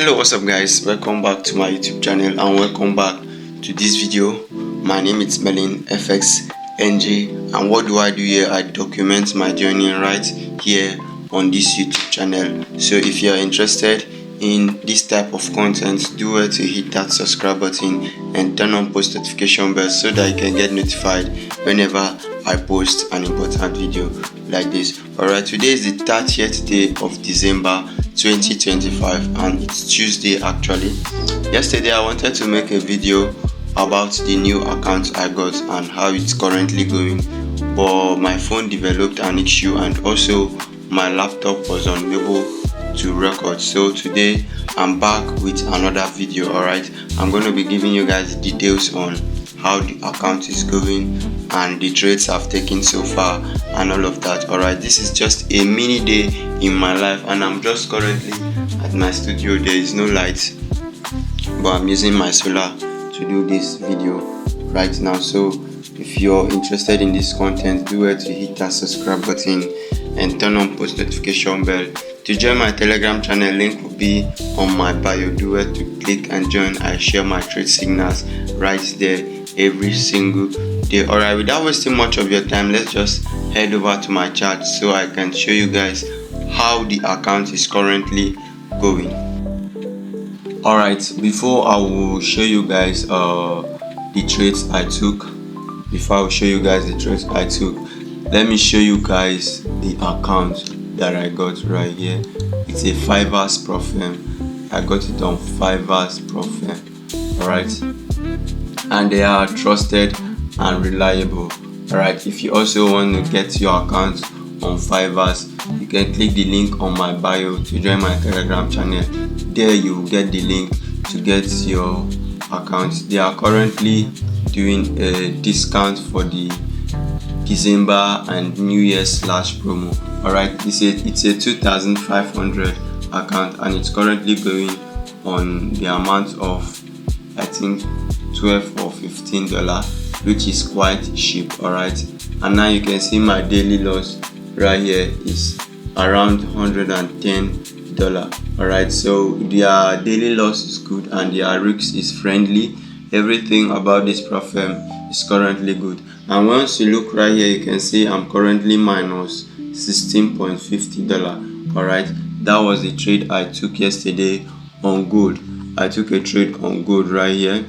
Hello, what's up guys, welcome back to my YouTube channel and welcome back to this video. My name is MerlinFxng, and what do I do here? I document my journey right here on this YouTube channel. So if you are interested in this type of content, do well to hit that subscribe button and turn on post notification bell so that you can get notified whenever I post an important video like this. Alright, today is the 30th day of December 2025 and it's Tuesday actually. Yesterday I wanted to make a video about the new account I got and how it's currently going, but my phone developed an issue and also my laptop was unable to record. So today I'm back with another video. Alright, I'm going to be giving you guys details on how the account is going and the trades I've taken so far and all of that. Alright, this is just a mini day in my life and I'm just currently at my studio. There is no light, but I'm using my solar to do this video right now. So if you're interested in this content, do well to hit that subscribe button and turn on post notification bell. To join my Telegram channel, link will be on my bio. Do well to click and join. I share my trade signals right there every single day. Alright, without wasting much of your time, let's just head over to my chart so I can show you guys how the account is currently going. Alright, before I will show you guys the trades I took, let me show you guys the account that I got right here. It's a Forex Propfirm. I got it on Forex Propfirm. Alright, and they are trusted and reliable. Alright, if you also want to get your account on Forex, you can click the link on my bio to join my Telegram channel. There you will get the link to get your account. They are currently doing a discount for the December and New Year's /promo. Alright, it's a 2,500 account and it's currently going on the amount of I think $12 or $15, which is quite cheap. Alright, and now you can see my daily loss right here is around $110. Alright, so their daily loss is good and their risk is friendly. Everything about this Propfirm is currently good. And once you look right here, you can see I'm currently minus $16.50. Alright, that was the trade I took yesterday on gold. I took a trade on gold right here.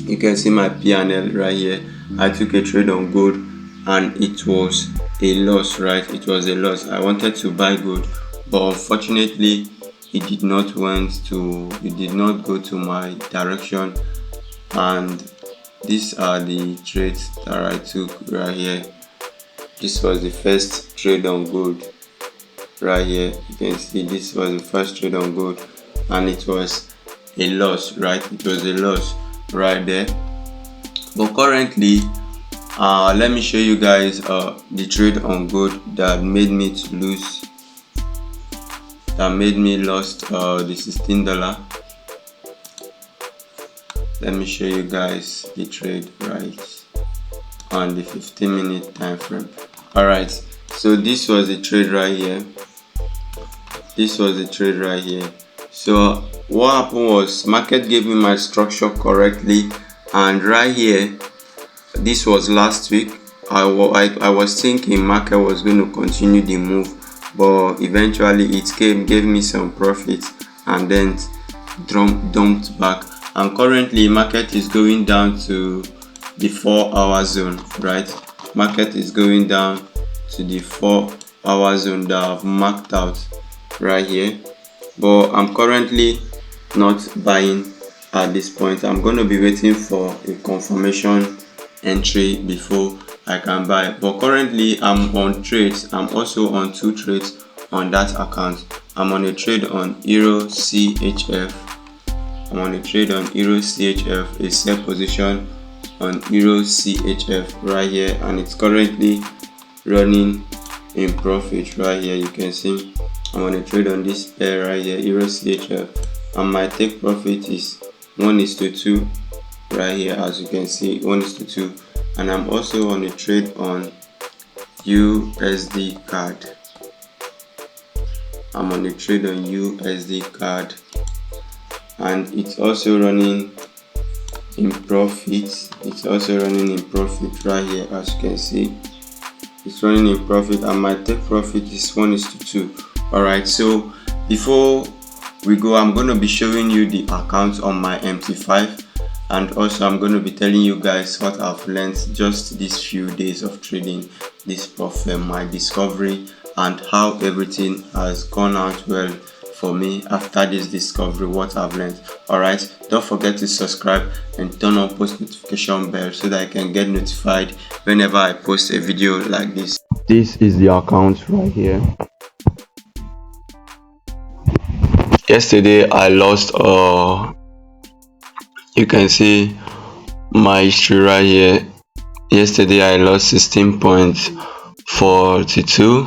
You can see my P&L right here. I took a trade on gold and it was a loss, right? It was a loss. I wanted to buy gold, but unfortunately it did not go to my direction. And these are the trades that I took right here. This was the first trade on gold right here. You can see this was the first trade on gold and it was a loss, right? It was a loss right there. But currently let me show you guys the trade on gold that made me lost the $16. Let me show you guys the trade right on the 15-minute time frame. Alright, so this was the trade right here. So what happened was market gave me my structure correctly, and right here, this was last week. I was thinking market was going to continue the move, but eventually it gave me some profit and then dumped back. And currently market is going down to the 4-hour zone, right? Market is going down to the 4-hour zone that I've marked out right here, but I'm currently not buying at this point. I'm going to be waiting for a confirmation entry before I can buy. But currently I'm on trades. I'm also on 2 trades on that account. I'm on a trade on Euro CHF. A sell position on Euro CHF right here, and it's currently running in profit right here. You can see I'm on a trade on this pair right here, Euro CHF, and my take profit is 1:2 right here. As you can see, 1:2. And I'm also on a trade on USD card. and it's also running in profit. It's also running in profit right here. As you can see, it's running in profit, and my take profit is 1:2. All right, so before we go, I'm going to be showing you the account on my MT5, and also I'm going to be telling you guys what I've learned just these few days of trading this Propfirm, my discovery, and how everything has gone out well for me after this discovery, what I've learned. All right, don't forget to subscribe and turn on post notification bell so that I can get notified whenever I post a video like this. This is the account right here. Yesterday I lost you can see my history right here. Yesterday I lost 16.42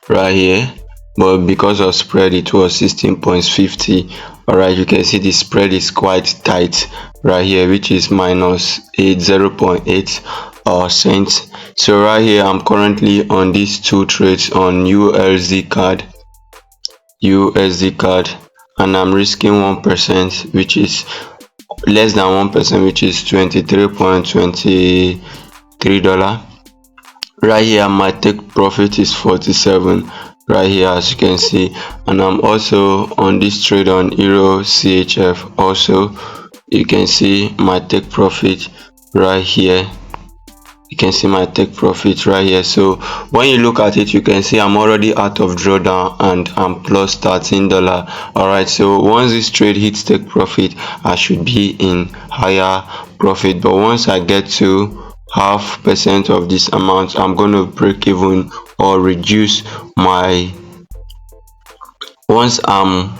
right here, but because of spread it was 16.50. all right, you can see the spread is quite tight right here, which is minus 0.8 cents. So right here I'm currently on these two trades on USD card, and I'm risking 1%, which is less than 1%, which is $23.23. right here my take profit is 47 right here, as you can see. And I'm also on this trade on Euro CHF. Also you can see my take profit right here. You can see my take profit right here. So when you look at it, you can see I'm already out of drawdown and I'm plus $13. all right, so once this trade hits take profit, I should be in higher profit, but once I get to half percent of this amount, I'm going to break even or reduce my, once I'm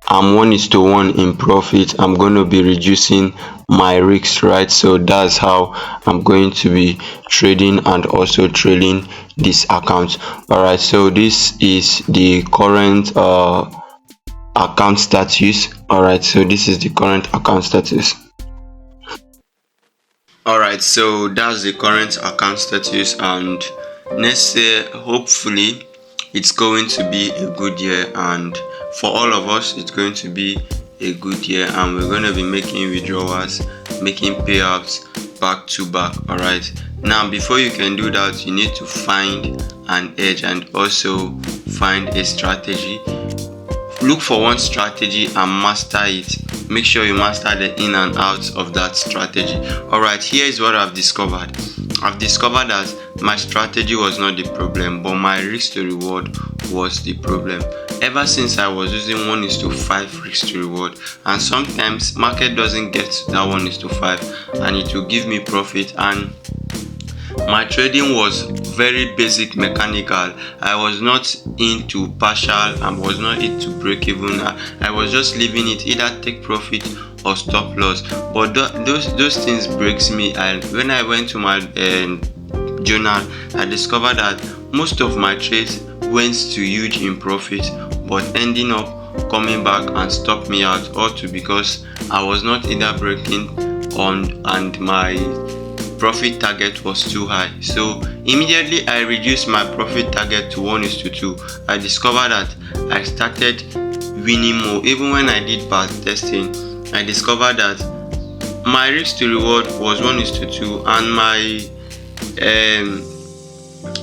1:1 in profit, I'm going to be reducing my risks, right? So that's how I'm going to be trading and also trailing this account. all right, so this is the current account status. all right, so this is the current account status. all right, so that's the current account status, and next year hopefully it's going to be a good year, and for all of us it's going to be a good year, and we're going to be making withdrawals, making payouts back to back. all right, now before you can do that, you need to find an edge and also find a strategy. Look for one strategy and master it. Make sure you master the in and outs of that strategy. all right, here is what I've discovered. I've discovered that my strategy was not the problem, but my risk to reward was the problem. Ever since I was using 1:5 risk to reward, and sometimes market doesn't get to that 1:5 and it will give me profit, and my trading was very basic, mechanical. I was not into partial, I was not into break even. I was just leaving it, either take profit or stop loss. But those things breaks me. And when I went to my journal, I discovered that most of my trades went to huge in profit, but ending up coming back and stop me out, or to because I was not either breaking on and my profit target was too high. So immediately I reduced my profit target to 1:2. I discovered that I started winning more. Even when I did back testing, I discovered that my risk to reward was 1:2, and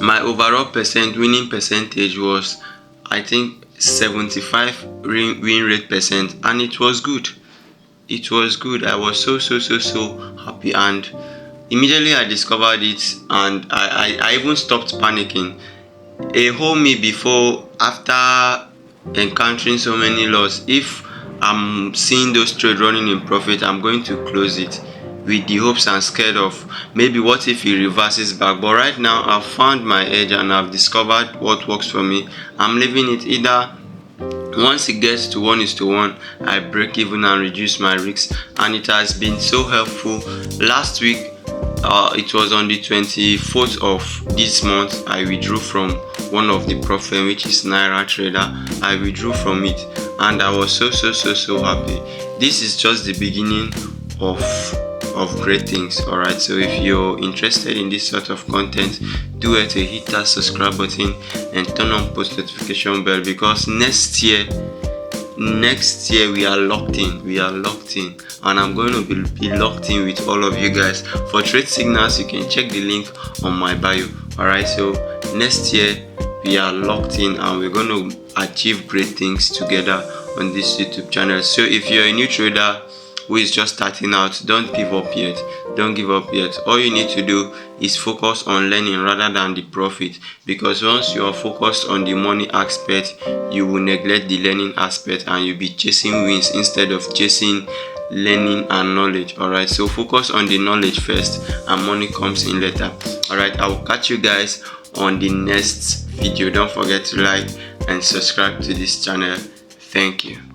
my overall winning percentage was, I think, 75 win rate percent, and it was good. It was good. I was so happy, and immediately I discovered it, and I even stopped panicking. A whole me before, after encountering so many loss, if I'm seeing those trades running in profit, I'm going to close it with the hopes and scared of maybe what if it reverses back. But right now I've found my edge and I've discovered what works for me. I'm leaving it, either once it gets to 1:1, I break even and reduce my risks, and it has been so helpful. Last week, it was on the 24th of this month, I withdrew from one of the Propfirm, which is Naira Trader. I withdrew from it, and I was so happy. This is just the beginning of great things. all right, so if you're interested in this sort of content, do it to hit that subscribe button and turn on post notification bell, because next year next year we are locked in, and I'm going to be locked in with all of you guys. For trade signals, you can check the link on my bio. Alright, so next year we are locked in and we're going to achieve great things together on this YouTube channel. So if you're a new trader who is just starting out, don't give up yet. All you need to do is focus on learning rather than the profit, because once you are focused on the money aspect, you will neglect the learning aspect and you'll be chasing wins instead of chasing learning and knowledge. Alright, so focus on the knowledge first and money comes in later. Alright, I will catch you guys on the next video. Don't forget to like and subscribe to this channel. Thank you.